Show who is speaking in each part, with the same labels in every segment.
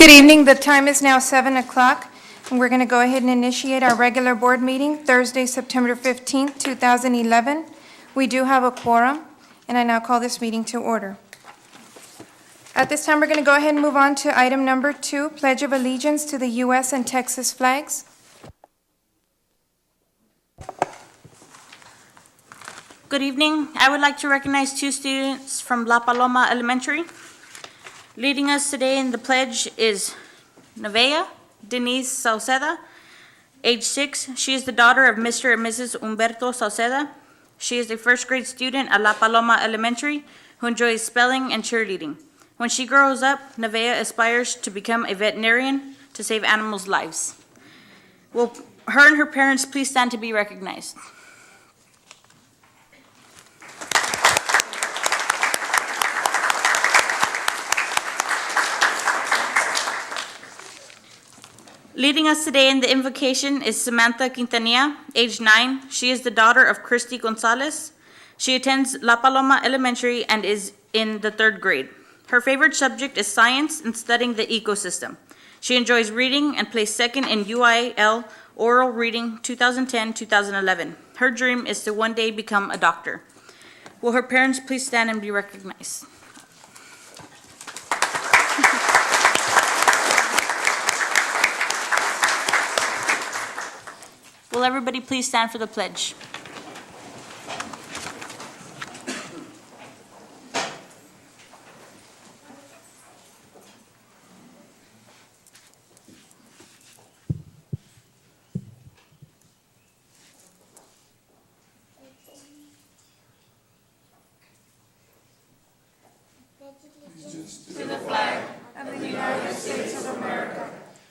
Speaker 1: Good evening. The time is now 7 o'clock, and we're going to go ahead and initiate our regular board meeting, Thursday, September 15th, 2011. We do have a quorum, and I now call this meeting to order. At this time, we're going to go ahead and move on to item number 2, Pledge of Allegiance to the U.S. and Texas flags.
Speaker 2: Good evening. I would like to recognize 2 students from La Paloma Elementary. Leading us today in the pledge is Nevaeh Denise Sauceda, age 6. She is the daughter of Mr. and Mrs. Humberto Sauceda. She is a first grade student at La Paloma Elementary who enjoys spelling and cheerleading. When she grows up, Nevaeh aspires to become a veterinarian to save animals' lives. Will her and her parents please stand to be recognized? Leading us today in the invocation is Samantha Quintanilla, age 9. She is the daughter of Christy Gonzalez. She attends La Paloma Elementary and is in the 3rd grade. Her favorite subject is science and studying the ecosystem. She enjoys reading and placed 2nd in UIL Oral Reading 2010-2011. Her dream is to one day become a doctor. Will her parents please stand and be recognized? Will everybody please stand for the pledge?
Speaker 1: To the flag of the United States of America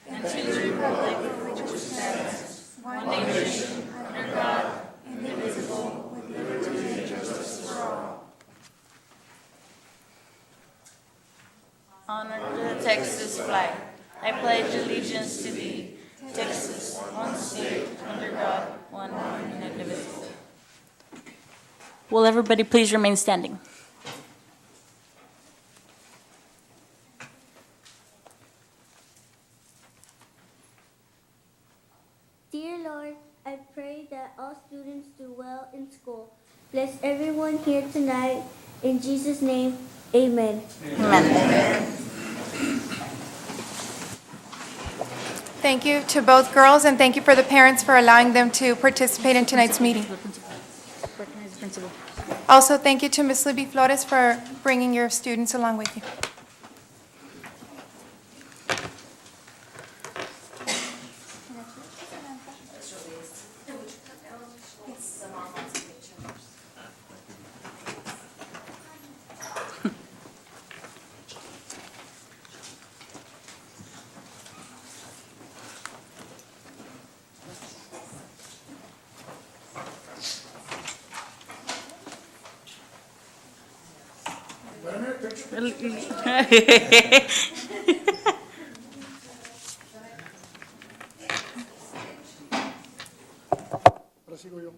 Speaker 1: and to the republic for which it stands, one nation, under God, indivisible, with liberty and justice for all.
Speaker 2: Honor to the Texas flag. I pledge allegiance to thee, Texas, one state, under God, one and indivisible. Will everybody please remain standing?
Speaker 3: Dear Lord, I pray that all students do well in school. Bless everyone here tonight. In Jesus' name, amen.
Speaker 2: Amen.
Speaker 1: Thank you to both girls, and thank you for the parents for allowing them to participate in tonight's meeting.
Speaker 2: Recognize the principal.
Speaker 1: Also, thank you to Ms. Libby Flores for bringing your students along with you.
Speaker 4: Ahora sigo yo.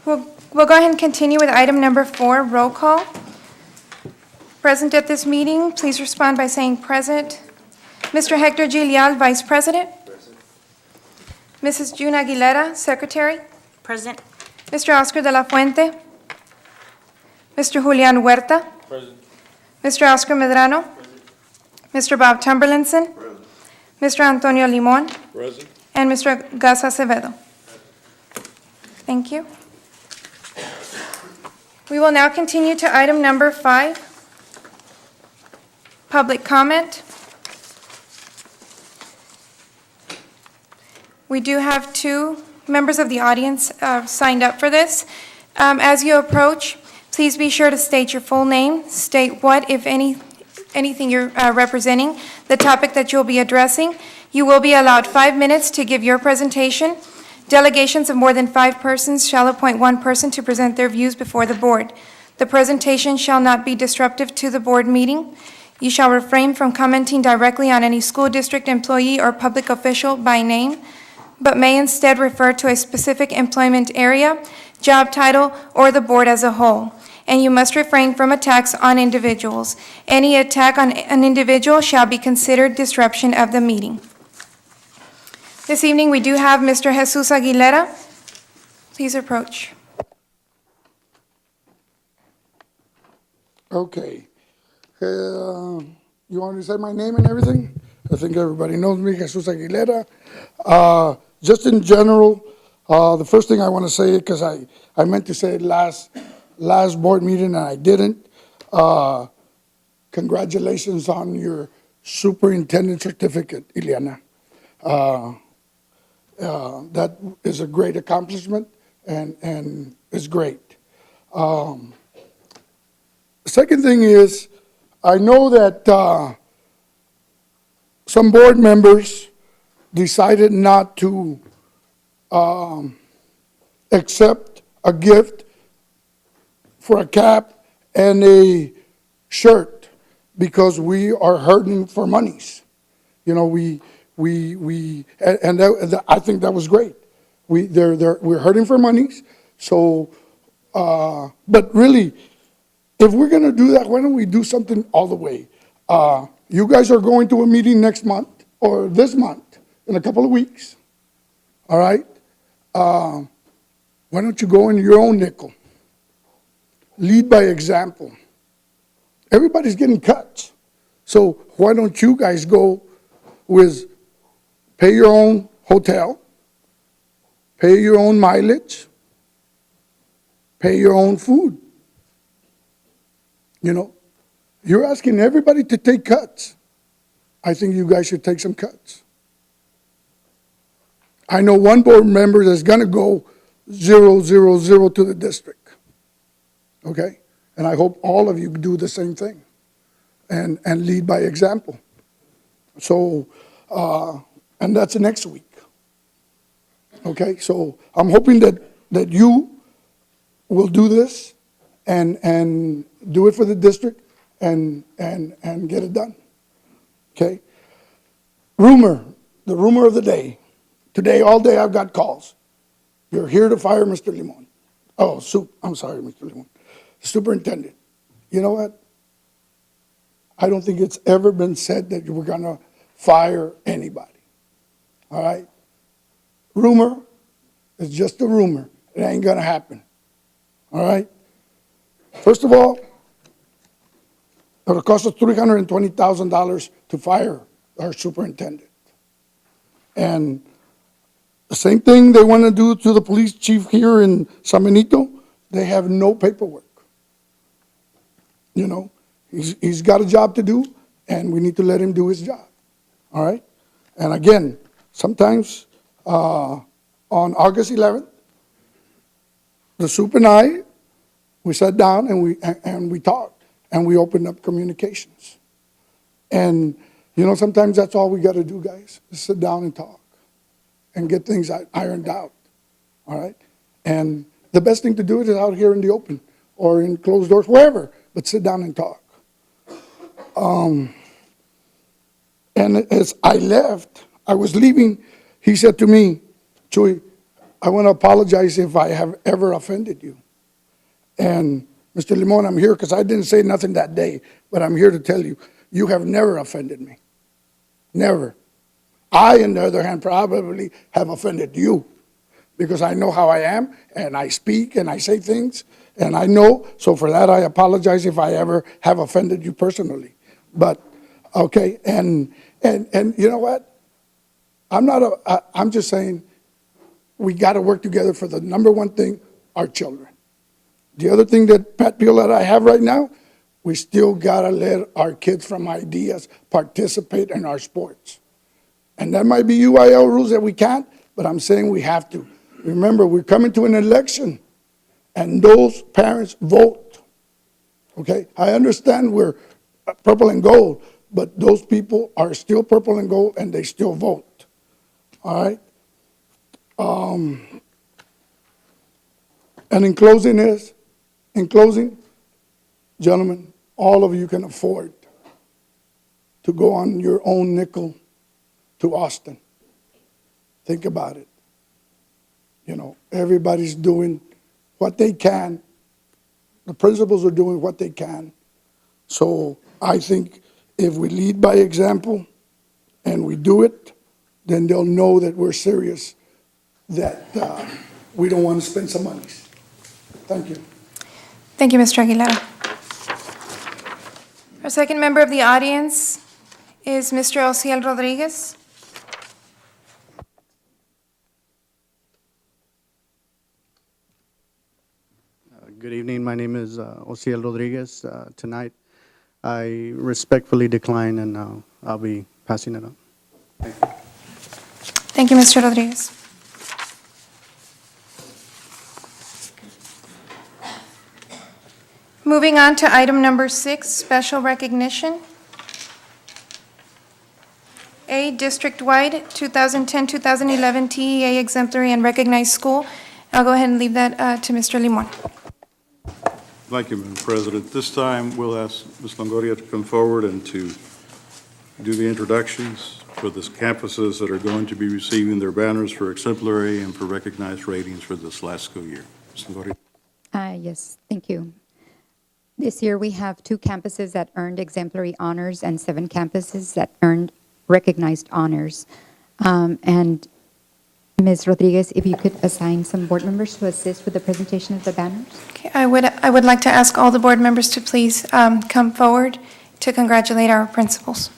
Speaker 1: We'll go ahead and continue with item number 4, roll call. Present at this meeting, please respond by saying present. Mr. Hector Gilial, Vice President. Present. Mrs. June Aguilera, Secretary.
Speaker 2: Present.
Speaker 1: Mr. Oscar de la Fuente. Mr. Julian Huerta.
Speaker 4: Present.
Speaker 1: Mr. Oscar Medrano.
Speaker 4: Present.
Speaker 1: Mr. Bob Tumberlinson.
Speaker 4: Present.
Speaker 1: Mr. Antonio Limon.
Speaker 4: Present.
Speaker 1: And Mr. Gus Acevedo. Thank you. We will now continue to item number 5, public comment. We do have 2 members of the audience signed up for this. As you approach, please be sure to state your full name, state what, if anything you're representing, the topic that you'll be addressing. You will be allowed 5 minutes to give your presentation. Delegations of more than 5 persons shall appoint 1 person to present their views before the board. The presentation shall not be disruptive to the board meeting. You shall refrain from commenting directly on any school district employee or public official by name. but may instead refer to a specific employment area, job title, or the board as a whole. And you must refrain from attacks on individuals. Any attack on an individual shall be considered disruption of the meeting. This evening, we do have Mr. Jesus Aguilera. Please approach.
Speaker 4: Okay. You want me to say my name and everything? I think everybody knows me, Jesus Aguilera. Just in general, the first thing I want to say, because I meant to say it last board meeting and I didn't. Congratulations on your superintendent certificate, Ileana. That is a great accomplishment and is great. Second thing is, I know that some board members decided not to accept a gift for a cap and a shirt because we are hurting for monies. You know, I think that was great. We're hurting for monies. So, but really, if we're going to do that, why don't we do something all the way? You guys are going to a meeting next month or this month in a couple of weeks. All right? Why don't you go in your own nickel? Lead by example. Everybody's getting cuts. So why don't you guys go with pay your own hotel, pay your own mileage, pay your own food? You know, you're asking everybody to take cuts. I think you guys should take some cuts. I know one board member that's going to go 0, 0, 0 to the district. Okay? And I hope all of you do the same thing and lead by example. So, and that's next week. Okay? So I'm hoping that you will do this and do it for the district and get it done. Okay? The rumor of the day. Today, all day, I've got calls. You're here to fire Mr. Limon. Oh, I'm sorry, Mr. Limon. Superintendent. You know what? I don't think it's ever been said that we're going to fire anybody. All right? Rumor is just a rumor. It ain't going to happen. All right? First of all, it'll cost us $320,000 to fire our superintendent. And the same thing they want to do to the police chief here in San Benito, they have no paperwork. You know, he's got a job to do, and we need to let him do his job. All right? And again, sometimes on August 11th, the soup and I, we sat down and we talked, and we opened up communications. And, you know, sometimes that's all we got to do, guys, is sit down and talk and get things ironed out, all right? And the best thing to do it is out here in the open or in closed doors, wherever, but sit down and talk. And as I left, I was leaving, he said to me, Chuy, I want to apologize if I have ever offended you. And Mr. Limon, I'm here because I didn't say nothing that day, but I'm here to tell you, you have never offended me. Never. I, on the other hand, probably have offended you because I know how I am, and I speak, and I say things, and I know. So for that, I apologize if I ever have offended you personally. But, okay, and you know what? I'm just saying we got to work together for the number one thing, our children. The other thing that pet peeve that I have right now, we still got to let our kids from ideas participate in our sports. And that might be UIL rules that we can't, but I'm saying we have to. Remember, we're coming to an election, and those parents vote. Okay? I understand we're purple and gold, but those people are still purple and gold, and they still vote. All right? And in closing, gentlemen, all of you can afford to go on your own nickel to Austin. Think about it. Everybody's doing what they can. The principals are doing what they can. So I think if we lead by example and we do it, then they'll know that we're serious, that we don't want to spend some money. Thank you.
Speaker 1: Thank you, Mr. Aguilar. Our second member of the audience is Mr. Ociel Rodriguez.
Speaker 5: Good evening. My name is Ociel Rodriguez. Tonight, I respectfully decline, and I'll be passing it on.
Speaker 1: Thank you, Mr. Rodriguez. Moving on to item number 6, special recognition. A, district-wide 2010-2011 TEA exemplary and recognized school. I'll go ahead and leave that to Mr. Limon.
Speaker 6: Thank you, Madam President. This time, we'll ask Ms. Longoria to come forward and to do the introductions for the campuses that are going to be receiving their banners for exemplary and for recognized ratings for this last school year. Ms. Longoria.
Speaker 7: Yes, thank you. This year, we have 2 campuses that earned exemplary honors and 7 campuses that earned recognized honors. And Ms. Rodriguez, if you could assign some board members to assist with the presentation of the banners?
Speaker 1: Okay, I would like to ask all the board members to please come forward to congratulate our principals.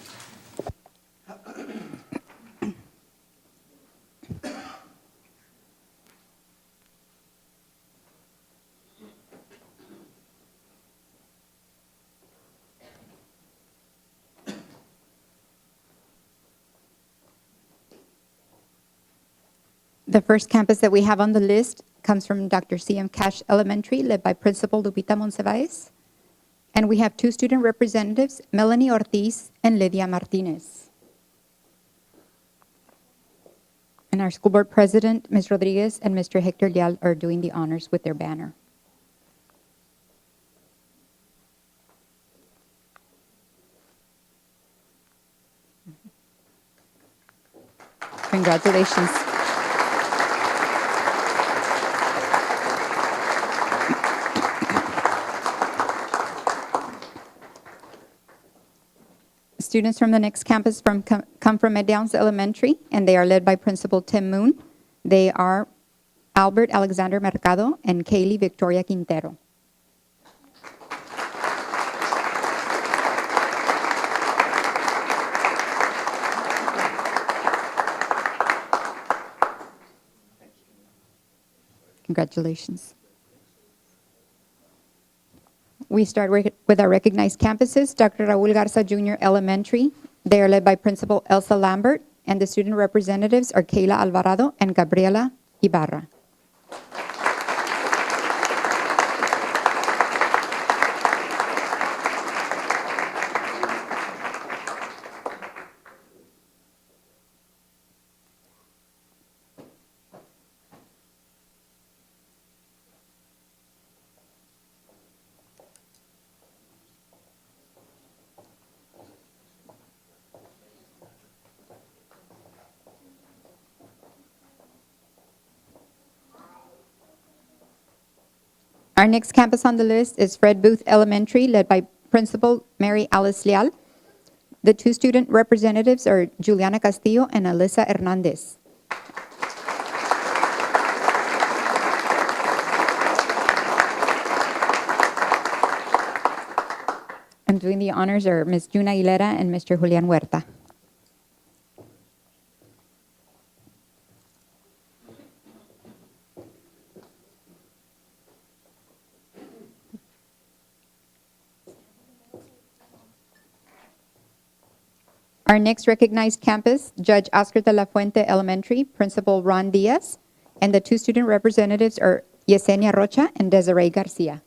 Speaker 7: The first campus that we have on the list comes from Dr. C.M. Cash Elementary, led by Principal Lupita Monsiváis. And we have 2 student representatives, Melanie Ortiz and Lydia Martinez. And our school board president, Ms. Rodriguez, and Mr. Hector Leal are doing the honors with their banner. Congratulations. Students from the next campus come from Medellín Elementary, and they are led by Principal Tim Moon. They are Albert Alexander Mercado and Kaylee Victoria Quintero. Congratulations. We start with our recognized campuses. Dr. Raul Garza Jr. Elementary. They are led by Principal Elsa Lambert, and the student representatives are Kayla Alvarado and Gabriela Ibarra. Our next campus on the list is Fred Booth Elementary, led by Principal Mary Alice Leal. The 2 student representatives are Juliana Castillo and Alyssa Hernandez. And doing the honors are Ms. Juna Aguilera and Mr. Julian Huerta. Our next recognized campus, Judge Oscar de la Fuente Elementary, Principal Ron Diaz, and the 2 student representatives are Yesenia Rocha and Desiree Garcia.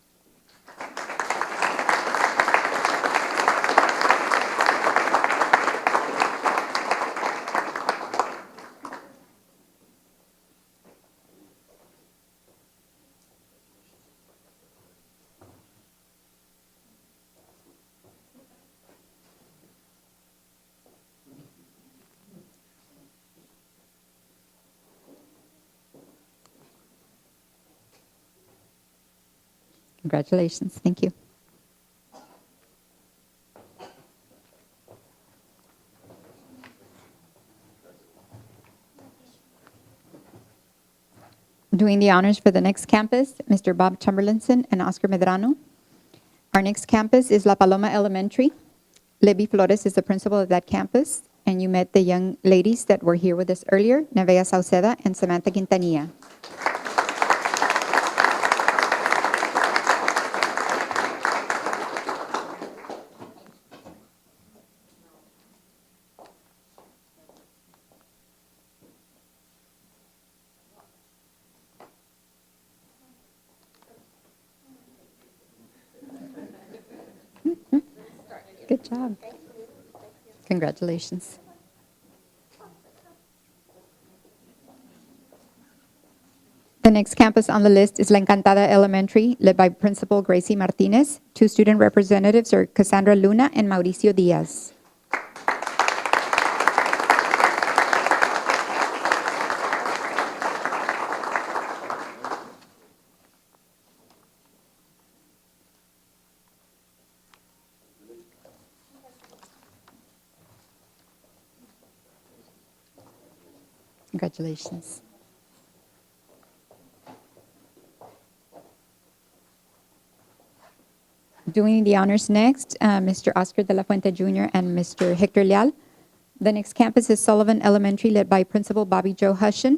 Speaker 7: Congratulations. Thank you. Doing the honors for the next campus, Mr. Bob Chamberlainson and Oscar Medrano. Our next campus is La Paloma Elementary. Libby Flores is the principal of that campus, and you met the young ladies that were here with us earlier, Nevaeh Sauceda and Samantha Quintanilla. Good job. Congratulations. The next campus on the list is La Encantada Elementary, led by Principal Gracie Martinez. Two student representatives are Cassandra Luna and Mauricio Diaz. Congratulations. Doing the honors next, Mr. Oscar de la Fuente Jr. and Mr. Hector Leal. The next campus is Sullivan Elementary, led by Principal Bobby Joe Hushin.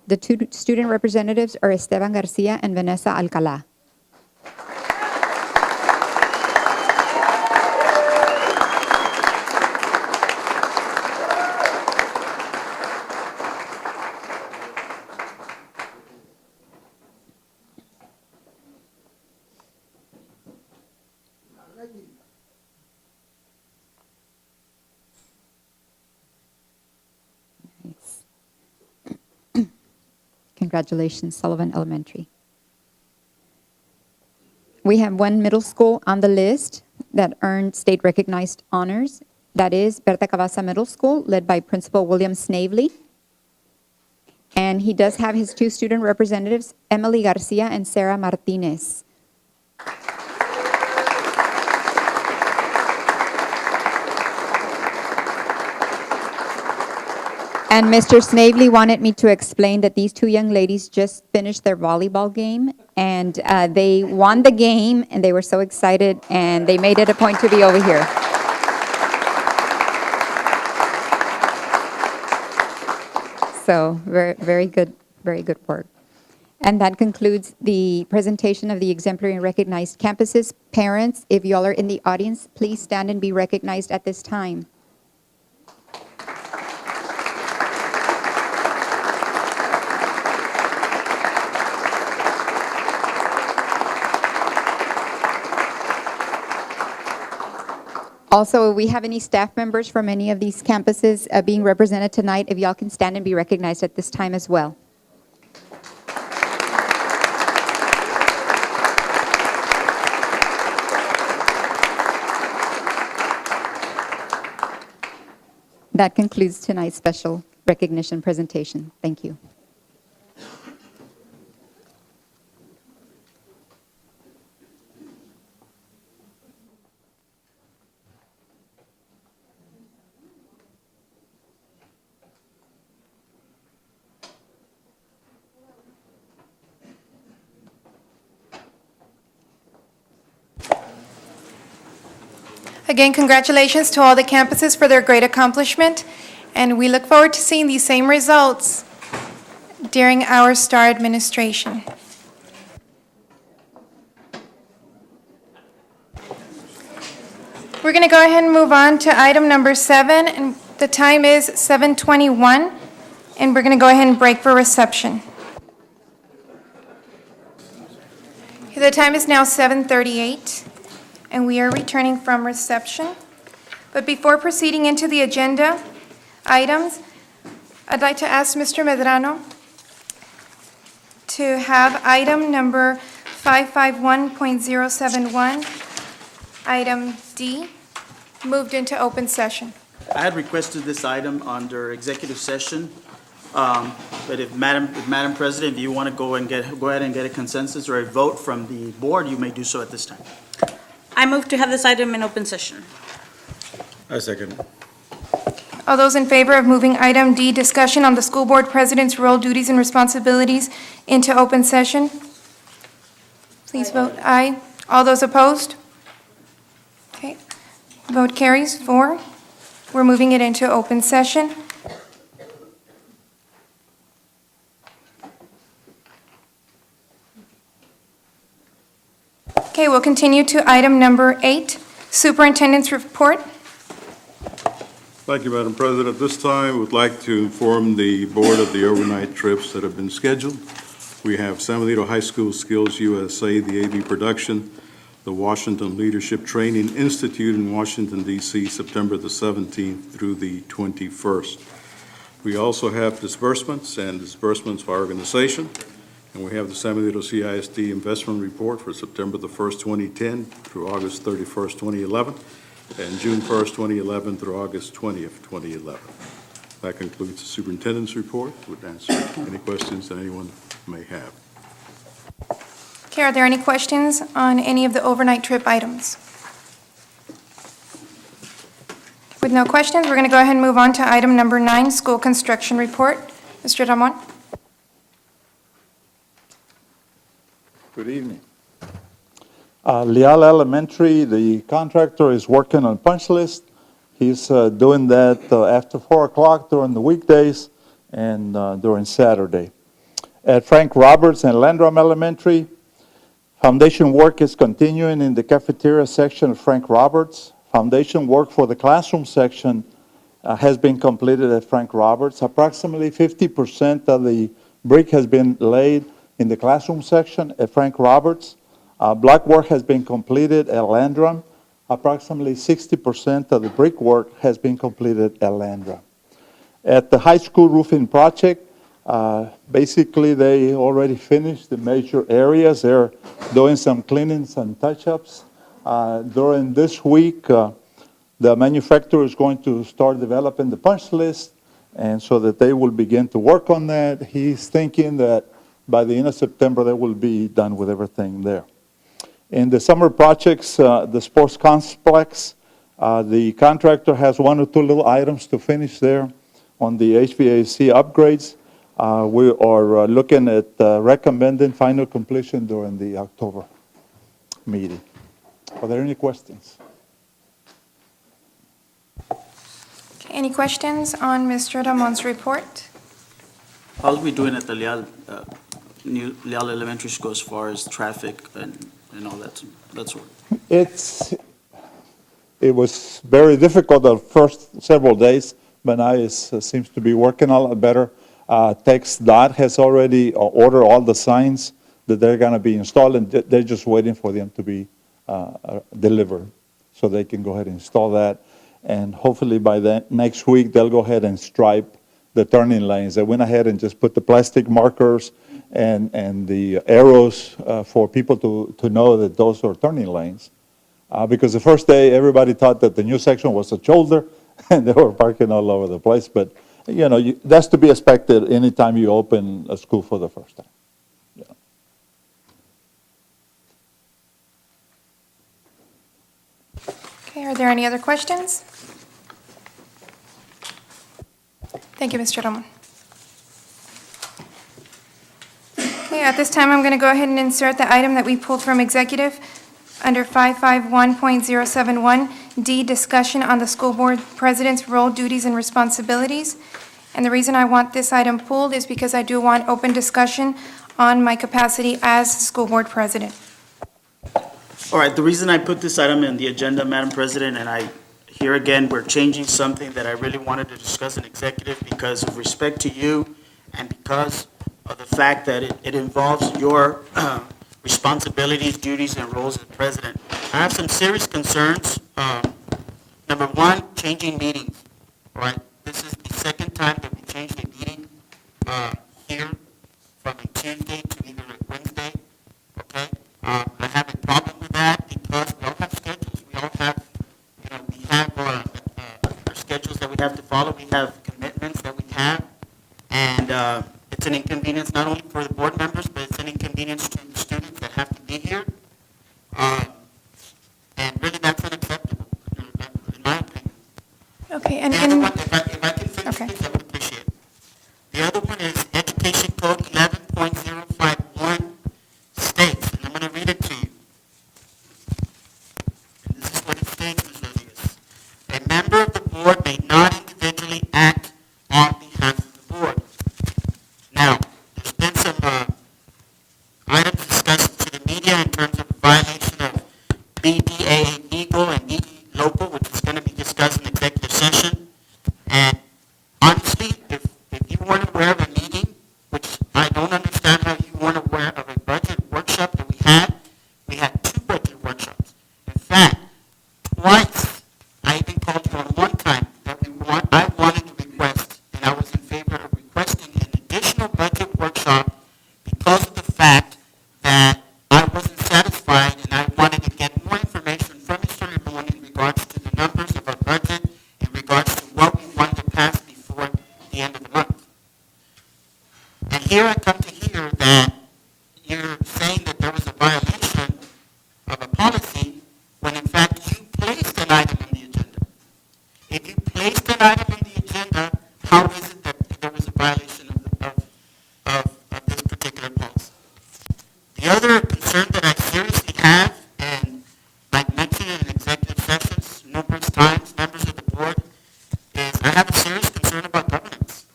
Speaker 7: The two student representatives are Esteban Garcia and Vanessa Alcalá. Congratulations, Sullivan Elementary. We have one middle school on the list that earned state-recognized honors. That is Berta Cavazza Middle School, led by Principal William Snavely. And he does have his two student representatives, Emily Garcia and Sarah Martinez. And Mr. Snavely wanted me to explain that these two young ladies just finished their volleyball game, and they won the game, and they were so excited, and they made it a point to be over here. So very good work. And that concludes the presentation of the exemplary and recognized campuses. Parents, if y'all are in the audience, please stand and be recognized at this time. Also, if we have any staff members from any of these campuses being represented tonight, if y'all can stand and be recognized at this time as well. That concludes tonight's special recognition presentation. Thank you.
Speaker 1: Again, congratulations to all the campuses for their great accomplishment, and we look forward to seeing these same results during our STAR administration. We're going to go ahead and move on to item number 7, and the time is 7:21, and we're going to go ahead and break for reception. The time is now 7:38. And we are returning from reception. But before proceeding into the agenda items, I'd like to ask Mr. Medrano to have item number 551.071, item D, moved into open session.
Speaker 8: I had requested this item under executive session But if Madam President, if you want to go ahead and get a consensus or a vote from the board, you may do so at this time.
Speaker 2: I move to have this item in open session.
Speaker 6: I second.
Speaker 1: All those in favor of moving item D, discussion on the school board president's role, duties, and responsibilities into open session, please vote aye. All those opposed? Okay, vote carries 4. We're moving it into open session. Okay, we'll continue to item number 8, superintendent's report.
Speaker 6: Thank you, Madam President. At this time, we'd like to inform the board of the overnight trips that have been scheduled. We have San Benito High School Skills USA, the AV production, the Washington Leadership Training Institute in Washington, D.C., September the 17th through the 21st. We also have disbursements for our organization, and we have the San Benito CISD investment report for September the 1st, 2010 through August 31st, 2011, and June 1st, 2011 through August 20th, 2011. That concludes the superintendent's report. Would answer any questions that anyone may have.
Speaker 1: Okay, are there any questions on any of the overnight trip items? With no questions, we're going to go ahead and move on to item number 9, school construction report. Mr. Ramon?
Speaker 9: Good evening. Leal Elementary, the contractor is working on punch list. He's doing that after 4 o'clock during the weekdays and during Saturday. At Frank Roberts and Landrum Elementary, foundation work is continuing in the cafeteria section of Frank Roberts. Foundation work for the classroom section has been completed at Frank Roberts. Approximately 50% of the brick has been laid in the classroom section at Frank Roberts. Block work has been completed at Landrum. Approximately 60% of the brickwork has been completed at Landrum. At the high school roofing project, basically they already finished the major areas. They're doing some cleanings and touch-ups. During this week, the manufacturer is going to start developing the punch list, and so that they will begin to work on that. He's thinking that by the end of September, they will be done with everything there. In the summer projects, the sports complex, the contractor has 1 or 2 little items to finish there on the HVAC upgrades. We are looking at recommending final completion during the October meeting. Are there any questions?
Speaker 1: Okay, any questions on Mr. Ramon's report?
Speaker 8: How's we doing at the new Leal Elementary School as far as traffic and all that sort?
Speaker 9: It was very difficult the first several days, but now it seems to be working a lot better. TxDOT has already ordered all the signs that they're going to be installed, and they're just waiting for them to be delivered so they can go ahead and install that. And hopefully by the next week, they'll go ahead and stripe the turning lanes. They went ahead and just put the plastic markers and the arrows for people to know that those are turning lanes. Because the first day, everybody thought that the new section was a shoulder, and they were parking all over the place. But, you know, that's to be expected anytime you open a school for the first time. Yeah.
Speaker 1: Okay, are there any other questions? Thank you, Mr. Ramon. Okay, at this time, I'm going to go ahead and insert the item that we pulled from executive under 551.071, discussion on the school board president's role, duties, and responsibilities. And the reason I want this item pulled is because I do want open discussion on my capacity as school board president.
Speaker 8: All right, the reason I put this item in the agenda, Madam President, and here again, we're changing something that I really wanted to discuss in executive because of respect to you and because of the fact that it involves your responsibilities, duties, and roles as president. I have some serious concerns. Number one, changing meetings, all right? This is the second time that we changed a meeting here from a Tuesday to either a Wednesday, okay? I have a problem with that because we all have schedules. We all have, we have our schedules that we have to follow. We have commitments that we have. And And it's an inconvenience not only for the board members, but it's an inconvenience to the students that have to be here. And really, that's unacceptable, in my opinion.
Speaker 1: Okay,
Speaker 8: The other one, if I can finish
Speaker 1: Okay.
Speaker 8: this, I would appreciate it. The other one is Education Code 11.051 states, and I'm going to read it to you. And this is what it states, Ms. Rodriguez. A member of the board may not individually act on behalf of the board. Now, there's been some items discussed to the media in terms of violation of BDA Eagle and EE Local, which is going to be discussed in executive session. And honestly, if you weren't aware of a meeting, which I don't understand how you weren't aware of a budget workshop that we had 2 budget workshops. In fact, twice, I even called you on one time that I wanted to request, and I was in favor of requesting an additional budget workshop because of the fact that I wasn't satisfied and I wanted to get more information from Mr. Limon in regards to the numbers of our budget, in regards to what we wanted to pass before the end of the month. And here I come to hear that you're saying that there was a violation of a policy when in fact you placed an item on the agenda. If you placed an item on the agenda, how is it that there was a violation of this particular policy? The other concern that I seriously have, and I've mentioned it in executive sessions numerous times, members of the board, is I have a serious concern about governance.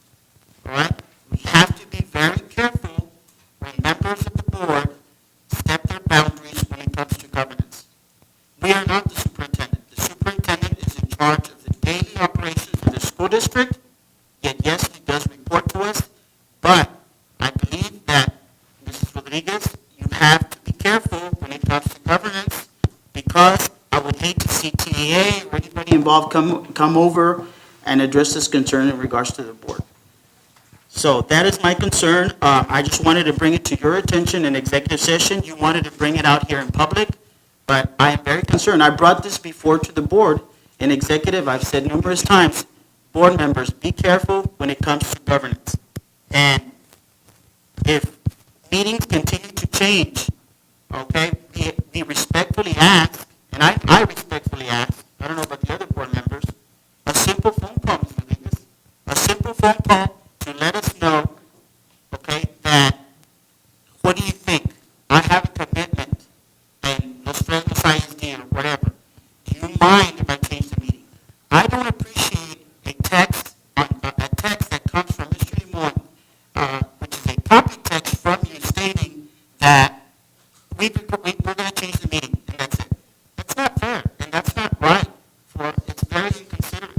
Speaker 8: All right? We have to be very careful when members of the board step their boundaries when it comes to governance. We are not the superintendent. The superintendent is in charge of the daily operations of the school district, yet yes, he does report to us, but I believe that, Mrs. Rodriguez, you have to be careful when it comes to governance, because I would hate to see TEA or anybody involved come over and address this concern in regards to the board. So that is my concern. I just wanted to bring it to your attention in executive session. You wanted to bring it out here in public, but I am very concerned. I brought this before to the board in executive. I've said numerous times, board members, be careful when it comes to governance. And if meetings continue to change, okay, we respectfully ask, and I respectfully ask, I don't know about the other board members, a simple phone call, Ms. Rodriguez, a simple phone call to let us know, okay, that, what do you think? I have a commitment, and Los Fresnos ISD or whatever. Do you mind if I change the meeting? I don't appreciate a text that comes from Mr. Limon, which is a copy text from you stating that we're going to change the meeting, and that's it. That's not fair, and that's not right. It's very inconsiderate.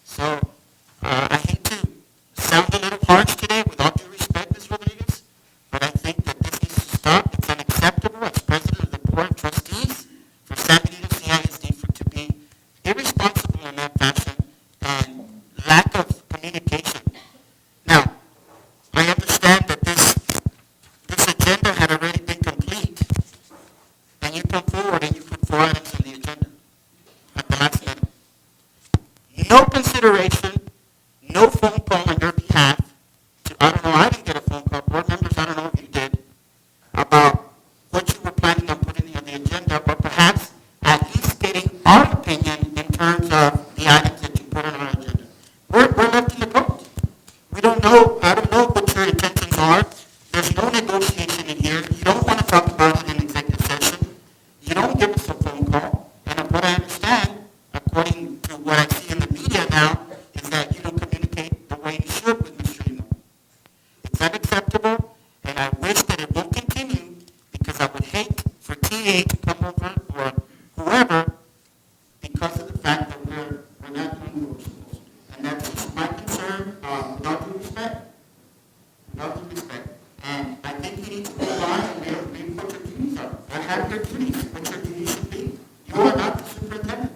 Speaker 8: So I hate to sound a little harsh today, with all due respect, Ms. Rodriguez, but I think that this needs to stop. It's unacceptable as president of the board of trustees for San Benito CISD to be irresponsible in that fashion and lack of communication. Now, I understand that this agenda had already been complete, and you come forward and you put 4 items on the agenda at the last minute. No consideration, no phone call on your behalf to, I don't know, I didn't get a phone call, board members, I don't know if you did, about what you were planning on putting on the agenda, but perhaps at least getting our opinion in terms of the items that you put on our agenda. We're left in the cold. We don't know, I don't know what your intentions are. There's no negotiation in here. You don't want to talk about it in executive session. You don't give us a phone call. And of what I understand, according to what I see in the media now, is that you don't communicate the way you should with Mr. Limon. It's unacceptable, and I wish that it won't continue, because I would hate for TA to come over, or whoever, because of the fact that we're not doing what we're supposed to. And that's just my concern, with all due respect. With all due respect. And I think you need to go on and read what your duties are. I have your duties, what your duties should be. You are not the superintendent.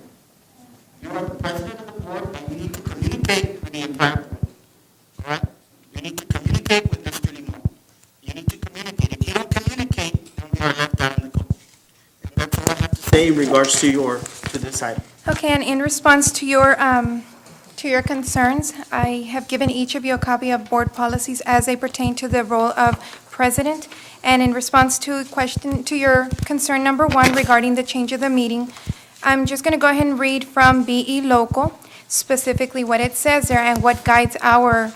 Speaker 8: You are the president of the board, and you need to communicate with the entire board. All right? You need to communicate with Mr. Limon. You need to communicate. If you don't communicate, then we are left out in the cold. And that's all I have to say in regards to this item.
Speaker 1: Okay, and in response to your to your concerns, I have given each of you a copy of board policies as they pertain to the role of president. And in response to your concern number 1 regarding the change of the meeting, I'm just going to go ahead and read from BE Local, specifically what it says there and what guides our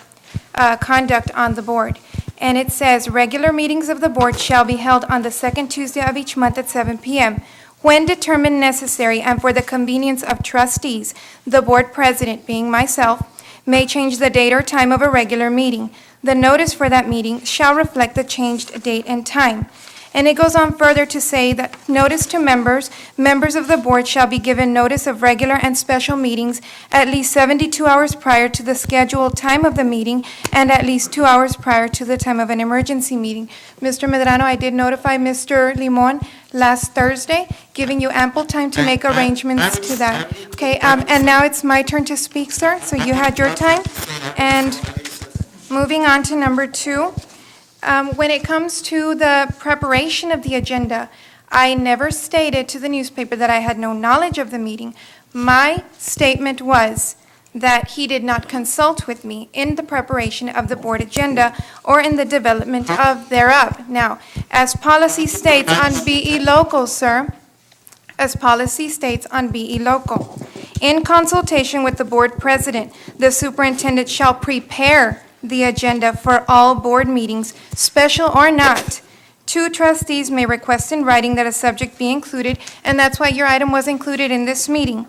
Speaker 1: conduct on the board. And it says, regular meetings of the board shall be held on the second Tuesday of each month at 7 p.m. When determined necessary and for the convenience of trustees, the board president, being myself, may change the date or time of a regular meeting. The notice for that meeting shall reflect the changed date and time. And it goes on further to say that notice to members of the board shall be given notice of regular and special meetings at least 72 hours prior to the scheduled time of the meeting and at least 2 hours prior to the time of an emergency meeting. Mr. Medrano, I did notify Mr. Limon last Thursday, giving you ample time to make arrangements to that. Okay, and now it's my turn to speak, sir, so you had your time. And moving on to number 2. When it comes to the preparation of the agenda, I never stated to the newspaper that I had no knowledge of the meeting. My statement was that he did not consult with me in the preparation of the board agenda or in the development of thereof. Now, as policy states on BE Local, sir, as policy states on BE Local, in consultation with the board president, the superintendent shall prepare the agenda for all board meetings, special or not. 2 trustees may request in writing that a subject be included, and that's why your item was included in this meeting.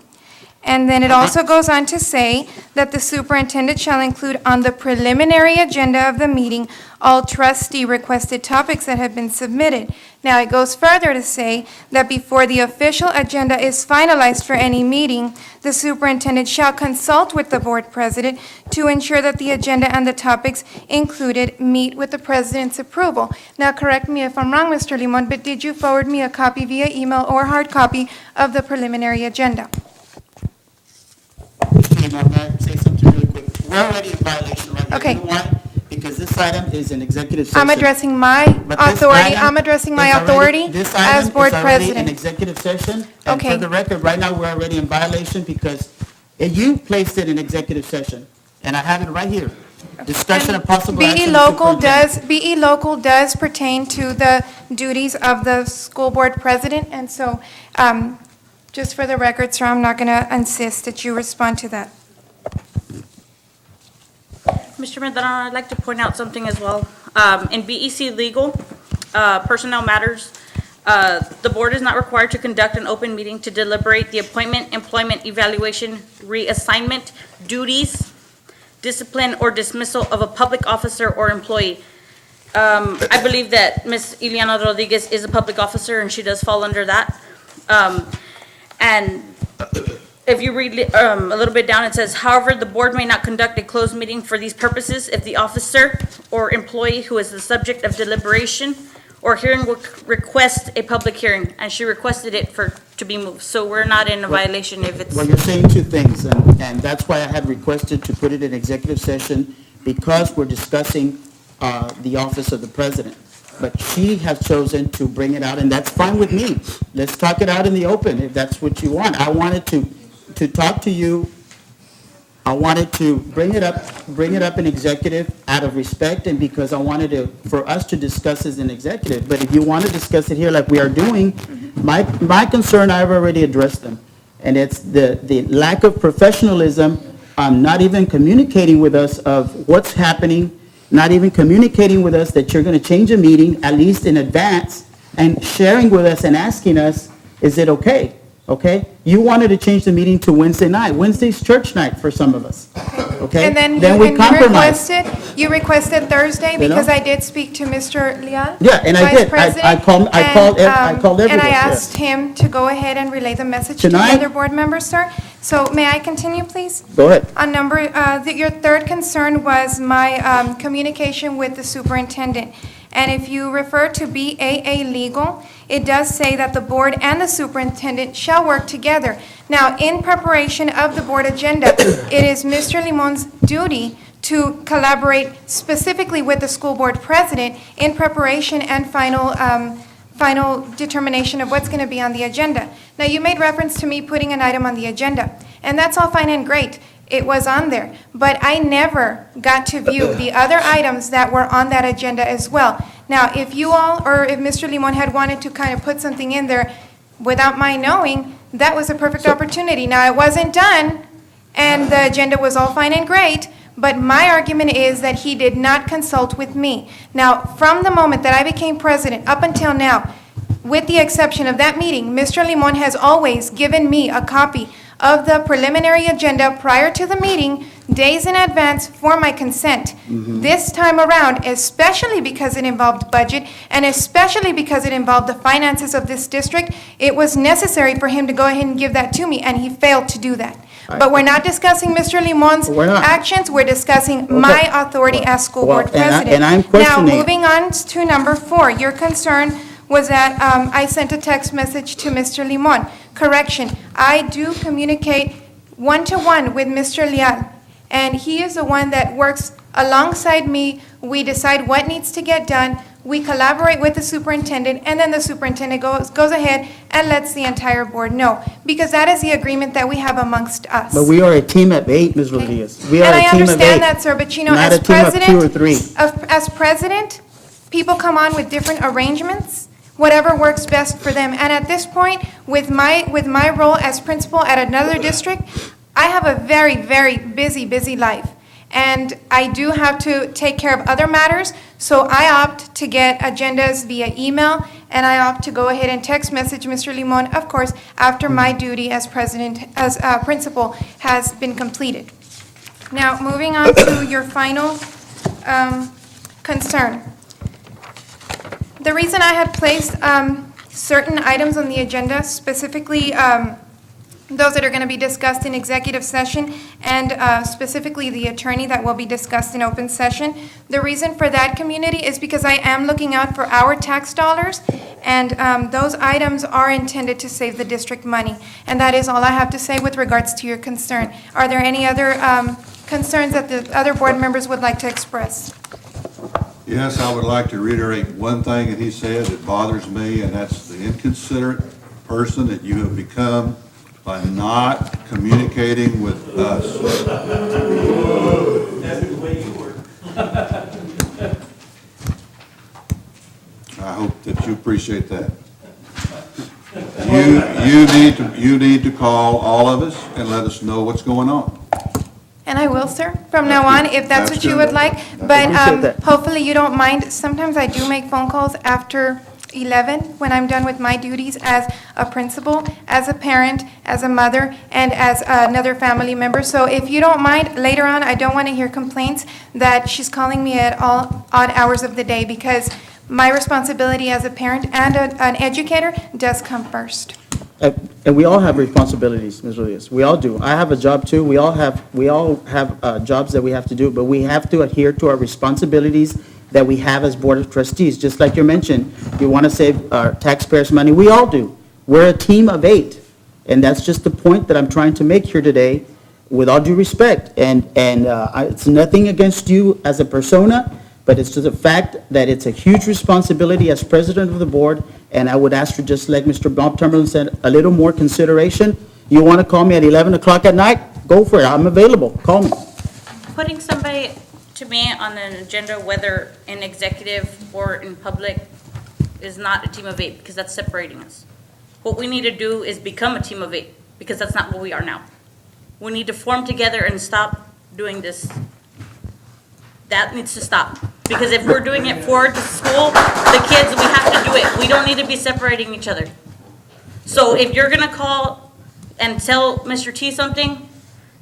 Speaker 1: And then it also goes on to say that the superintendent shall include on the preliminary agenda of the meeting all trustee requested topics that have been submitted. Now, it goes further to say that before the official agenda is finalized for any meeting, the superintendent shall consult with the board president to ensure that the agenda and the topics included meet with the president's approval. Now, correct me if I'm wrong, Mr. Limon, but did you forward me a copy via email or hard copy of the preliminary agenda?
Speaker 8: May I say something really quick? We're already in violation right here.
Speaker 1: Okay.
Speaker 8: You know why? Because this item is an executive session.
Speaker 1: I'm addressing my
Speaker 8: But this
Speaker 1: authority,
Speaker 8: item
Speaker 1: I'm addressing my
Speaker 8: is already-
Speaker 1: authority
Speaker 8: this
Speaker 1: as
Speaker 8: item
Speaker 1: board
Speaker 8: is already an
Speaker 1: president.
Speaker 8: executive session. And
Speaker 1: Okay.
Speaker 8: for the record, right now, we're already in violation because you placed it in executive session. And I have it right here. Discussion of possible action.
Speaker 1: BE
Speaker 8: of
Speaker 1: Local
Speaker 8: superintendent.
Speaker 1: BE Local does pertain to the duties of the school board president, and so, just for the record, sir, I'm not going to insist that you respond to that.
Speaker 2: Mr. Medrano, I'd like to point out something as well. In BEC Legal, Personnel Matters, the board is not required to conduct an open meeting to deliberate the appointment, employment, evaluation, reassignment, duties, discipline, or dismissal of a public officer or employee. I believe that Ms. Ileana Rodriguez is a public officer, and she does fall under that. And if you read a little bit down, it says, however, the board may not conduct a closed meeting for these purposes if the officer or employee who is the subject of deliberation or hearing will request a public hearing, and she requested it to be moved. So we're not in a violation if it's.
Speaker 8: Well, you're saying 2 things, and that's why I had requested to put it in executive session, because we're discussing the office of the president. But she has chosen to bring it out, and that's fine with me. Let's talk it out in the open, if that's what you want. I wanted to talk to you. I wanted to bring it up in executive out of respect, and because I wanted for us to discuss as an executive. But if you want to discuss it here like we are doing, my concern, I've already addressed them. And it's the lack of professionalism, not even communicating with us of what's happening, not even communicating with us that you're going to change a meeting, at least in advance, and sharing with us and asking us, is it okay? Okay? You wanted to change the meeting to Wednesday night. Wednesday's church night for some of us. Okay?
Speaker 1: And then
Speaker 8: we compromised.
Speaker 1: you requested Thursday,
Speaker 8: You know?
Speaker 1: because I did speak to Mr. Leal.
Speaker 8: Yeah, and I
Speaker 1: Vice
Speaker 8: did.
Speaker 1: President,
Speaker 8: I called everyone.
Speaker 1: And I
Speaker 8: yeah.
Speaker 1: asked him to go ahead and relay the message to the
Speaker 8: Tonight?
Speaker 1: other board members, sir. So may I continue, please?
Speaker 8: Go ahead.
Speaker 1: On your third concern was my communication with the superintendent. And if you refer to BAA Legal, it does say that the board and the superintendent shall work together. Now, in preparation of the board agenda, it is Mr. Limon's duty to collaborate specifically with the school board president in preparation and final determination of what's going to be on the agenda. Now, you made reference to me putting an item on the agenda, and that's all fine and great. it was on there. But I never got to view the other items that were on that agenda as well. Now, if you all, or if Mr. Limon had wanted to kind of put something in there without my knowing, that was a perfect opportunity. Now, it wasn't done, and the agenda was all fine and great, but my argument is that he did not consult with me. Now, from the moment that I became president up until now, with the exception of that meeting, Mr. Limon has always given me a copy of the preliminary agenda prior to the meeting, days in advance, for my consent. This time around, especially because it involved budget, and especially because it involved the finances of this district, it was necessary for him to go ahead and give that to me, and he failed to do that. But we're not discussing Mr. Limon's
Speaker 8: We're not.
Speaker 1: actions, we're discussing my authority as school
Speaker 8: Well,
Speaker 1: board
Speaker 8: and I-
Speaker 1: president.
Speaker 8: and I'm
Speaker 1: Now,
Speaker 8: questioning-
Speaker 1: moving on to number 4, your concern was that I sent a text message to Mr. Limon. Correction, I do communicate one-to-one with Mr. Leal, and he is the one that works alongside me. We decide what needs to get done, we collaborate with the superintendent, and then the superintendent goes ahead and lets the entire board know, because that is the agreement that we have amongst us.
Speaker 8: But we are a team of 8, Ms. Rodriguez. We are
Speaker 1: And
Speaker 8: a
Speaker 1: I
Speaker 8: team of 8.
Speaker 1: understand that, sir, but you know,
Speaker 8: Not
Speaker 1: as
Speaker 8: a team of 2 or
Speaker 1: president,
Speaker 8: 3.
Speaker 1: as president, people come on with different arrangements, whatever works best for them. And at this point, with my role as principal at another district, I have a very, very busy life. And I do have to take care of other matters, so I opt to get agendas via email, and I opt to go ahead and text message Mr. Limon, of course, after my duty as principal has been completed. Now, moving on to your final concern. The reason I had placed certain items on the agenda, specifically those that are going to be discussed in executive session, and specifically the attorney that will be discussed in open session. The reason for that, community, is because I am looking out for our tax dollars, and those items are intended to save the district money. And that is all I have to say with regards to your concern. Are there any other concerns that the other board members would like to express?
Speaker 10: Yes, I would like to reiterate one thing that he said that bothers me, and that's the inconsiderate person that you have become by not communicating with us.
Speaker 11: That's the way you were.
Speaker 10: I hope that you appreciate that. You need to call all of us and let us know what's going on.
Speaker 1: And I will, sir, from now on, if that's what you would like. But
Speaker 8: Appreciate that.
Speaker 1: hopefully you don't mind. Sometimes I do make phone calls after 11 when I'm done with my duties as a principal, as a parent, as a mother, and as another family member. So if you don't mind, later on, I don't want to hear complaints that she's calling me at all odd hours of the day, because my responsibility as a parent and an educator does come first.
Speaker 8: And we all have responsibilities, Ms. Rodriguez. We all do. I have a job too. We all have jobs that we have to do, but we have to adhere to our responsibilities that we have as Board of Trustees. Just like you mentioned, you want to save our taxpayers' money. We all do. We're a team of 8. And that's just the point that I'm trying to make here today, with all due respect. And it's nothing against you as a persona, but it's just a fact that it's a huge responsibility as president of the board, and I would ask for, just like Mr. Bob Tumberland said, a little more consideration. You want to call me at 11 o'clock at night? Go for it. I'm available. Call me.
Speaker 2: Putting somebody to me on an agenda, whether in executive or in public, is not a team of 8, because that's separating us. What we need to do is become a team of 8, because that's not what we are now. We need to form together and stop doing this. That needs to stop, because if we're doing it for the school, the kids, we have to do it. We don't need to be separating each other. So if you're gonna call and tell Mr. T something,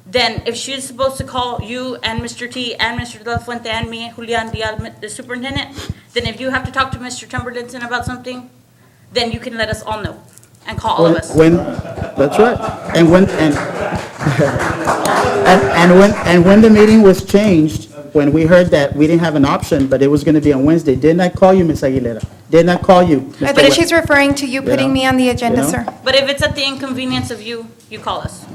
Speaker 2: then if she's supposed to call you and Mr. T and Mr. De La Fuente and me, Julian Dial, the superintendent, then if you have to talk to Mr. Tumberlinson about something, then you can let us all know and call all of us.
Speaker 8: That's right. And when the meeting was changed, when we heard that we didn't have an option, but it was going to be on Wednesday, didn't I call you, Ms. Aguilera? Didn't I call you,
Speaker 1: I
Speaker 8: Mr.
Speaker 1: think
Speaker 8: West?
Speaker 1: she's referring to you putting me on the agenda,
Speaker 8: You know?
Speaker 1: sir.
Speaker 2: But if it's at the inconvenience of you, you call us.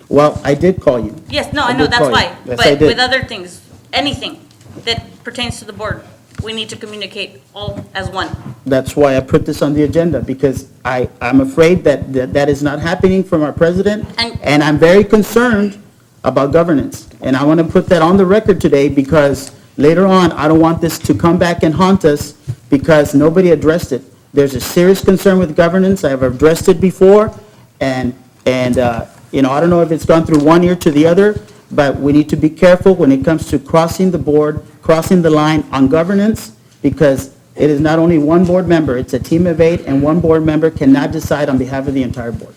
Speaker 8: Well, I did call you.
Speaker 2: Yes, no,
Speaker 8: I
Speaker 2: I know,
Speaker 8: did
Speaker 2: that's
Speaker 8: call you.
Speaker 2: why.
Speaker 8: Yes, I
Speaker 2: But
Speaker 8: did.
Speaker 2: with other things, anything that pertains to the board, we need to communicate all as one.
Speaker 8: That's why I put this on the agenda, because I'm afraid that is not happening from our president, and I'm very concerned about governance. And I want to put that on the record today, because later on, I don't want this to come back and haunt us because nobody addressed it. There's a serious concern with governance. I have addressed it before, and I don't know if it's gone through one ear to the other, but we need to be careful when it comes to crossing the board, crossing the line on governance, because it is not only one board member, it's a team of 8, and one board member cannot decide on behalf of the entire board.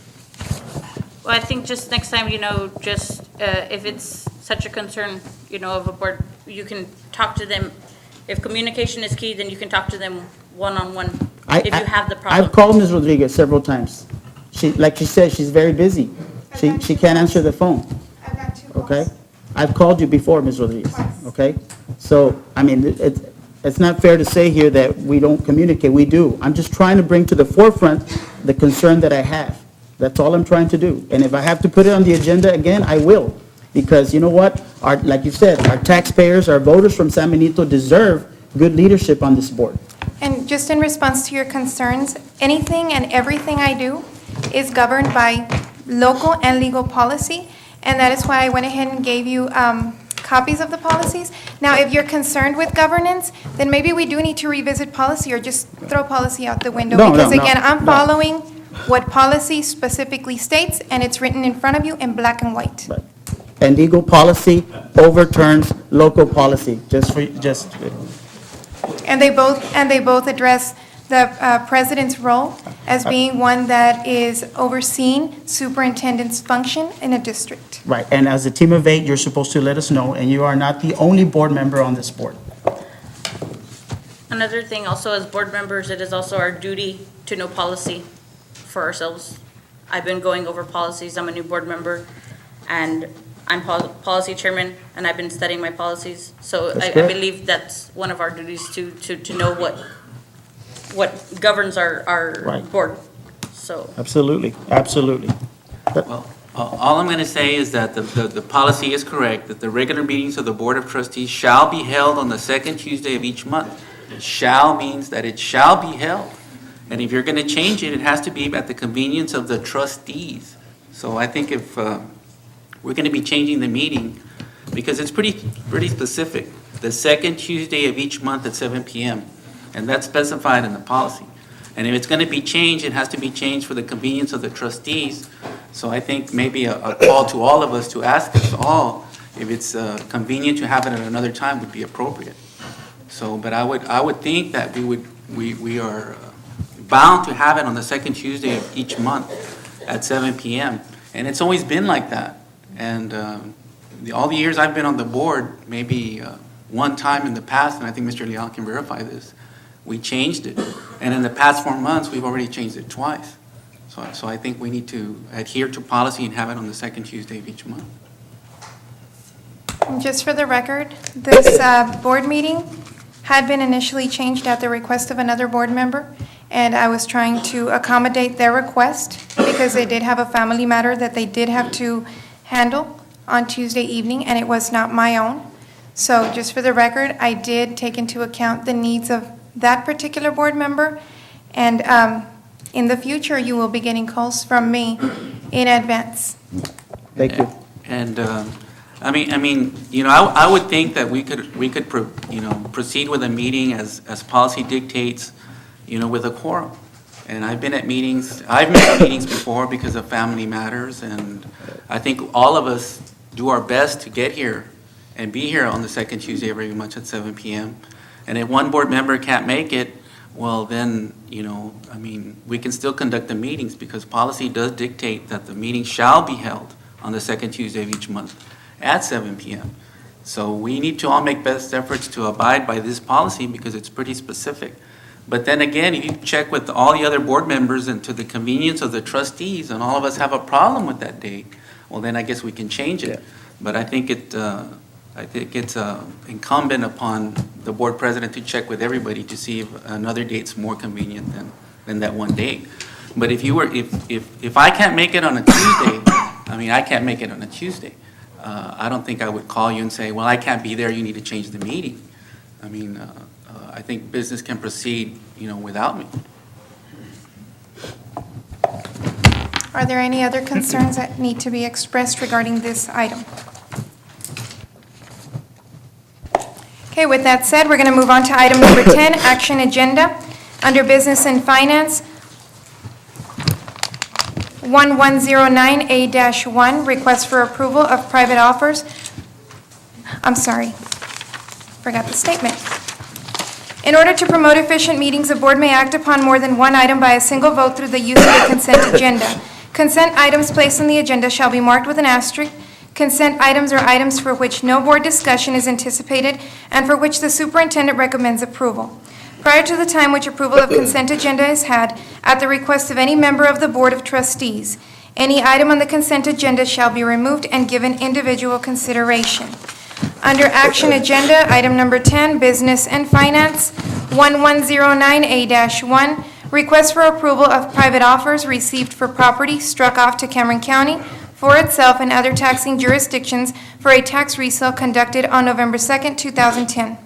Speaker 2: Well, I think just next time, just if it's such a concern, of a board, you can talk to them. If communication is key, then you can talk to them one-on-one if you have the problem.
Speaker 8: I've called Ms. Rodriguez several times. Like she said, she's very busy. She can't answer the phone.
Speaker 1: I've got 2 calls.
Speaker 8: Okay? I've called you before, Ms. Rodriguez,
Speaker 1: Twice.
Speaker 8: okay? So, it's not fair to say here that we don't communicate, we do. I'm just trying to bring to the forefront the concern that I have. That's all I'm trying to do. And if I have to put it on the agenda again, I will. Because you know what? Like you said, our taxpayers, our voters from San Benito deserve good leadership on this board.
Speaker 1: And just in response to your concerns, anything and everything I do is governed by local and legal policy, and that is why I went ahead and gave you copies of the policies. Now, if you're concerned with governance, then maybe we do need to revisit policy or just throw policy out the window.
Speaker 8: No,
Speaker 1: Because
Speaker 8: no,
Speaker 1: again, I'm
Speaker 8: no.
Speaker 1: following what policy specifically states, and it's written in front of you in black and white.
Speaker 8: Right. And legal policy overturns local policy,
Speaker 1: And they both address the president's role as being one that is overseeing superintendent's function in a district.
Speaker 8: right. And as a team of 8, you're supposed to let us know, and you are not the only board member on this board.
Speaker 2: Another thing also, as board members, it is also our duty to know policy for ourselves. I've been going over policies. I'm a new board member, and I'm policy chairman, and I've been studying my policies. So
Speaker 8: That's
Speaker 2: I
Speaker 8: good.
Speaker 2: believe that's one of our duties to know what governs our
Speaker 8: Right.
Speaker 2: board. So,
Speaker 8: Absolutely, absolutely.
Speaker 11: Well, all I'm going to say is that the policy is correct, that the regular meetings of the Board of Trustees shall be held on the second Tuesday of each month. Shall means that it shall be held. And if you're going to change it, it has to be at the convenience of the trustees. So I think if we're going to be changing the meeting, because it's pretty specific, the second Tuesday of each month at 7 p.m., and that's specified in the policy. And if it's going to be changed, it has to be changed for the convenience of the trustees. So I think maybe a call to all of us to ask us all if it's convenient to have it at another time would be appropriate. So, but I would think that we are bound to have it on the second Tuesday of each month at 7 p.m. And it's always been like that. And all the years I've been on the board, maybe one time in the past, and I think Mr. Leal can verify this, we changed it. And in the past 4 months, we've already changed it twice. So I think we need to adhere to policy and have it on the second Tuesday of each month.
Speaker 1: Just for the record, this board meeting had been initially changed at the request of another board member, and I was trying to accommodate their request because they did have a family matter that they did have to handle on Tuesday evening, and it was not my own. So just for the record, I did take into account the needs of that particular board member, and in the future, you will be getting calls from me in advance.
Speaker 8: Thank you.
Speaker 11: And, I mean, I would think that we could proceed with a meeting as policy dictates, with a quorum. And I've missed meetings before because of family matters, and I think all of us do our best to get here and be here on the second Tuesday of every month at 7 p.m. And if one board member can't make it, well, then, we can still conduct the meetings because policy does dictate that the meeting shall be held on the second Tuesday of each month at 7 p.m. So we need to all make best efforts to abide by this policy because it's pretty specific. But then again, if you check with all the other board members and to the convenience of the trustees, and all of us have a problem with that date, well, then I guess we can change it. But I think it's incumbent upon the board president to check with everybody to see if another date's more convenient than that one date. But if I can't make it on a Tuesday, I can't make it on a Tuesday. I don't think I would call you and say, well, I can't be there, you need to change the meeting. I think business can proceed, without me.
Speaker 1: Are there any other concerns that need to be expressed regarding this item? Okay, with that said, we're going to move on to item number 10, action agenda. Under Business and Finance, 1109A-1, request for approval of private offers. I'm sorry, forgot the statement. In order to promote efficient meetings, the board may act upon more than one item by a single vote through the use of the consent agenda. Consent items placed on the agenda shall be marked with an asterisk. Consent items are items for which no board discussion is anticipated and for which the superintendent recommends approval. Prior to the time which approval of consent agenda is had, at the request of any member of the Board of Trustees, any item on the consent agenda shall be removed and given individual consideration. Under action agenda, item number 10, Business and Finance, 1109A-1, request for approval of private offers received for property struck off to Cameron County for itself and other taxing jurisdictions for a tax resale conducted on November 2nd, 2010.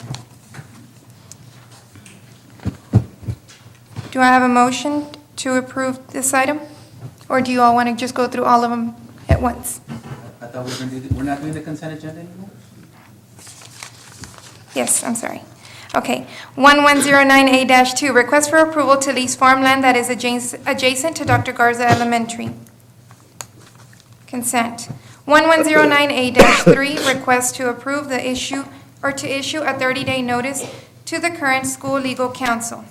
Speaker 1: Do I have a motion to approve this item? Or do you all want to just go through all of them at once?
Speaker 11: I thought we're not doing the consent agenda anymore?
Speaker 1: Yes, I'm sorry. Okay. 1109A-2, request for approval to lease farmland that is adjacent to Dr. Garza Elementary. Consent. 1109A-3, request to approve the issue or to issue a 30-day notice to the current school legal counsel.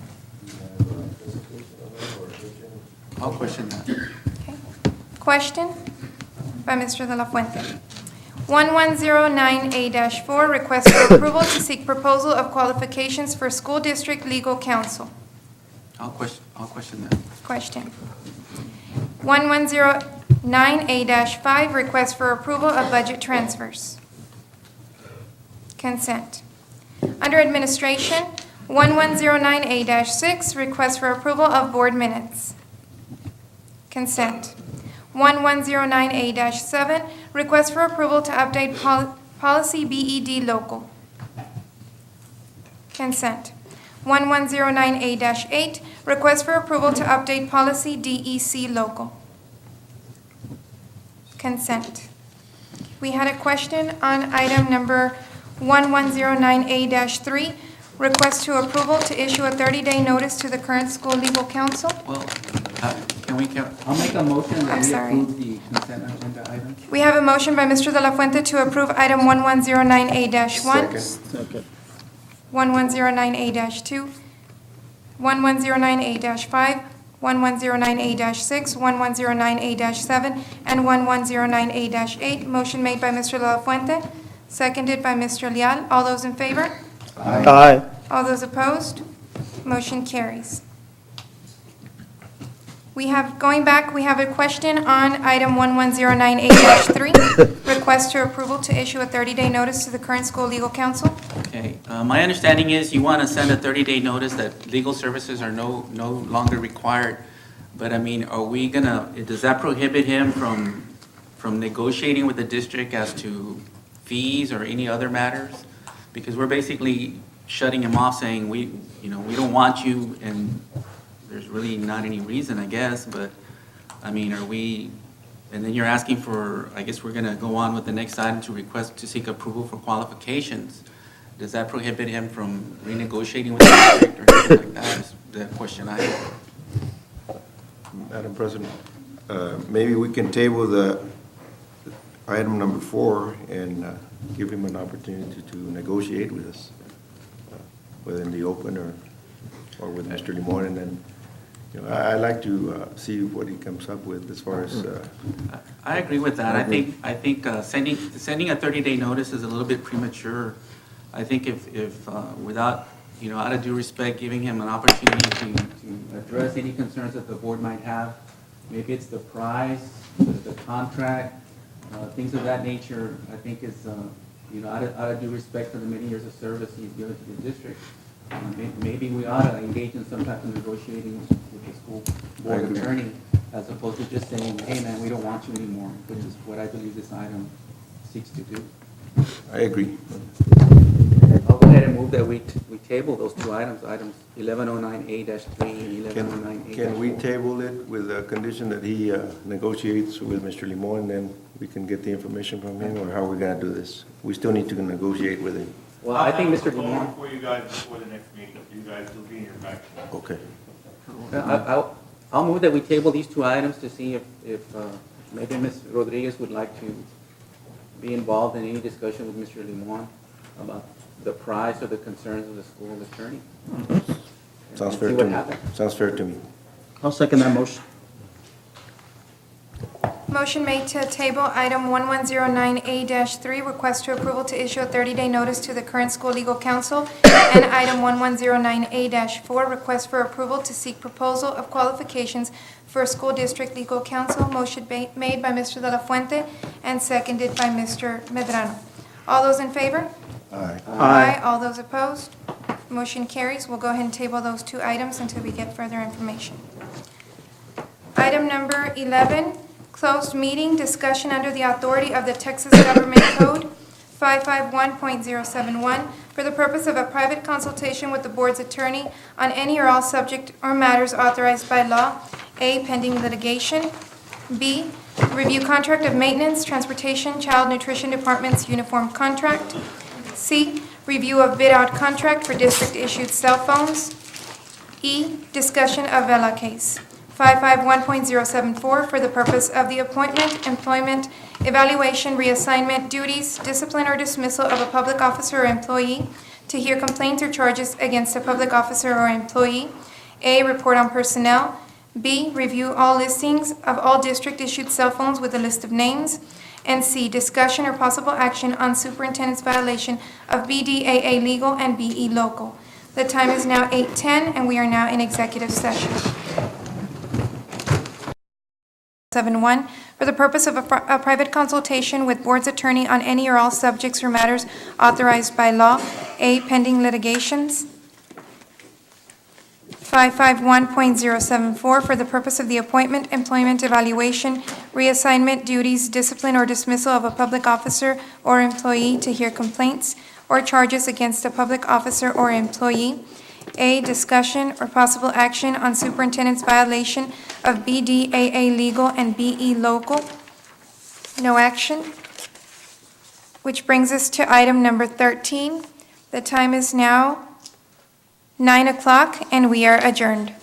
Speaker 11: I'll question that.
Speaker 1: Okay. Question by Mr. De La Fuente. 1109A-4, request for approval to seek proposal of qualifications for school district legal counsel.
Speaker 11: I'll question that.
Speaker 1: Question. 1109A-5, request for approval of budget transfers. Consent. Under administration, 1109A-6, request for approval of board minutes. Consent. 1109A-7, request for approval to update policy BED local. Consent. 1109A-8, request for approval to update policy DEC local. Consent. We had a question on item number 1109A-3, request to approval to issue a 30-day notice to the current school legal counsel.
Speaker 11: Well, I'll make a motion
Speaker 1: I'm
Speaker 11: that we
Speaker 1: sorry.
Speaker 11: approve the consent agenda item.
Speaker 1: We have a motion by Mr. De La Fuente to approve item 1109A-1.
Speaker 8: Second.
Speaker 1: 1109A-2, 1109A-5, 1109A-6, 1109A-7, and 1109A-8. Motion made by Mr. De La Fuente, seconded by Mr. Leal. All those in favor?
Speaker 8: Aye.
Speaker 1: All those opposed? Motion carries. Going back, we have a question on item 1109A-3, request to approval to issue a 30-day notice to the current school legal counsel.
Speaker 11: Okay, my understanding is you want to send a 30-day notice that legal services are no longer required. But I mean, does that prohibit him from negotiating with the district as to fees or any other matters? Because we're basically shutting him off, saying we don't want you, and there's really not any reason, I guess, but, I mean, and then you're asking for, I guess we're gonna go on with the next item to request to seek approval for qualifications. Does that prohibit him from renegotiating with the district or anything like that, is the question I have.
Speaker 12: Madam President, maybe we can table the item number 4 and give him an opportunity to negotiate with us, whether in the open or with Mr. Limon, and then, I'd like to see what he comes up with as far as.
Speaker 11: I agree with that. I think sending a 30-day notice is a little bit premature. I think if without, out of due respect, giving him an opportunity to address any concerns that the board might have, maybe it's the price, the contract, things of that nature, I think is, out of due respect for the many years of service he's given to the district, maybe we ought to engage in some type of negotiating with the school board attorney, as opposed to just saying, hey, man, we don't want you anymore, which is what I believe this item seeks to do.
Speaker 12: I agree.
Speaker 11: I'll go ahead and move that we table those two items, items 1109A-3 and 1109A-4.
Speaker 12: Can we table it with the condition that he negotiates with Mr. Limon, and then we can get the information from him, or how are we gonna do this? We still need to negotiate with him.
Speaker 11: Well, I think Mr.
Speaker 13: I'll
Speaker 11: Limon,
Speaker 13: for you guys before the next meeting, you guys will be in your back.
Speaker 12: Okay.
Speaker 11: I'll move that we table these two items to see if maybe Ms. Rodriguez would like to be involved in any discussion with Mr. Limon about the price or the concerns of the school attorney.
Speaker 12: Sounds
Speaker 11: And
Speaker 12: fair
Speaker 11: see
Speaker 12: to
Speaker 11: what
Speaker 12: me.
Speaker 11: happens.
Speaker 12: Sounds fair to me.
Speaker 8: I'll second that motion.
Speaker 1: Motion made to table item 1109A-3, request to approval to issue a 30-day notice to the current school legal counsel, and item 1109A-4, request for approval to seek proposal of qualifications for school district legal counsel. Motion made by Mr. De La Fuente and seconded by Mr. Medrano. All those in favor?
Speaker 12: Aye.
Speaker 1: Aye. All those opposed? Motion carries. We'll go ahead and table those two items until we get further information. Item number 11, closed meeting, discussion under the authority of the Texas Government Code 551.071 for the purpose of a private consultation with the board's attorney on any or all subject or matters authorized by law. A, pending litigation. B, review contract of maintenance, transportation, child nutrition department's uniform contract. C, review of bid-out contract for district-issued cell phones. E, discussion of Vela case. 551.074 for the purpose of the appointment, employment, evaluation, reassignment, duties, discipline, or dismissal of a public officer or employee, to hear complaints or charges against a public officer or employee. A, report on personnel. B, review all listings of all district-issued cell phones with a list of names. And C, discussion or possible action on superintendent's violation of BDAA legal and BE local. The time is now 8:10, and we are now in executive session. 7-1, for the purpose of a private consultation with board's attorney on any or all subjects or matters authorized by law. A, pending litigations. 551.074 for the purpose of the appointment, employment, evaluation, reassignment, duties, discipline, or dismissal of a public officer or employee, to hear complaints or charges against a public officer or employee. A, discussion or possible action on superintendent's violation of BDAA legal and BE local. No action. Which brings us to item number 13. The time is now 9 o'clock, and we are adjourned.